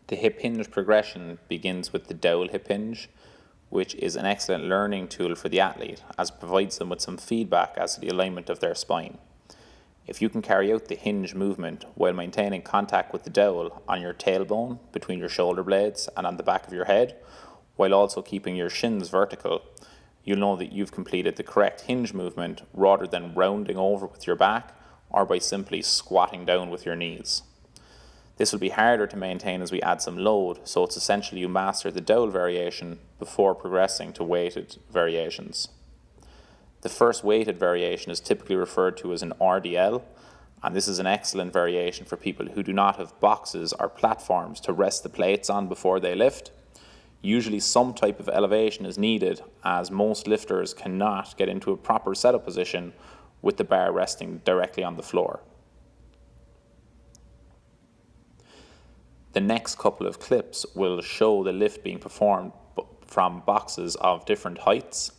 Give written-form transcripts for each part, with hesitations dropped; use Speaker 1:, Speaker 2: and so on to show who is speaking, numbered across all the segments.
Speaker 1: The hip hinge progression begins with the dowel hip hinge, which is an excellent learning tool for the athlete as it provides them with some feedback as to the alignment of their spine. If you can carry out the hinge movement while maintaining contact with the dowel on your tailbone, between your shoulder blades and on the back of your head, while also keeping your shins vertical, you'll know that you've completed the correct hinge movement rather than rounding over with your back or by simply squatting down with your knees. This will be harder to maintain as we add some load, so it's essential you master the dowel variation before progressing to weighted variations. The first weighted variation is typically referred to as an RDL, and this is an excellent variation for people who do not have boxes or platforms to rest the plates on before they lift. Usually some type of elevation is needed, as most lifters cannot get into a proper setup position with the bar resting directly on the floor. The next couple of clips will show the lift being performed from boxes of different heights.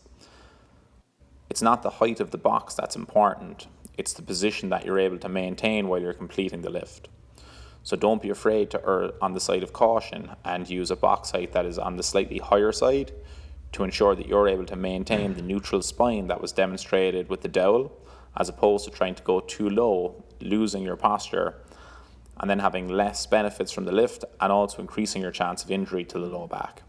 Speaker 1: It's not the height of the box that's important, it's the position that you're able to maintain while you're completing the lift. So don't be afraid to err on the side of caution and use a box height that is on the slightly higher side to ensure that you're able to maintain the neutral spine that was demonstrated with the dowel, as opposed to trying to go too low, losing your posture, and then having less benefits from the lift and also increasing your chance of injury to the low back.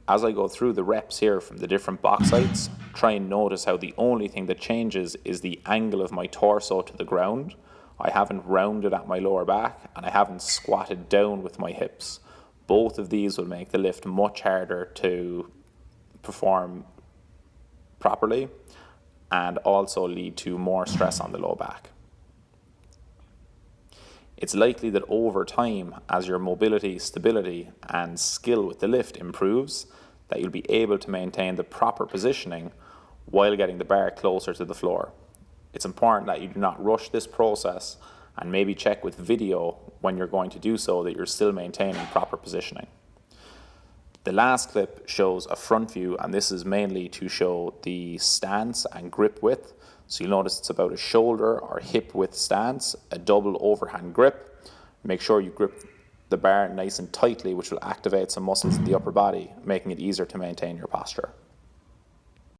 Speaker 1: As I go through the reps here from the different box heights, try and notice how the only thing that changes is the angle of my torso to the ground. I haven't rounded at my lower back and I haven't squatted down with my hips. Both of these will make the lift much harder to perform properly and also lead to more stress on the low back. It's likely that over time, as your mobility, stability, and skill with the lift improves, that you'll be able to maintain the proper positioning while getting the bar closer to the floor. It's important that you do not rush this process and maybe check with video when you're going to do so that you're still maintaining proper positioning. The last clip shows a front view, and this is mainly to show the stance and grip width. So you'll notice it's about a shoulder or hip width stance, a double overhand grip. Make sure you grip the bar nice and tightly, which will activate some muscles in the upper body, making it easier to maintain your posture.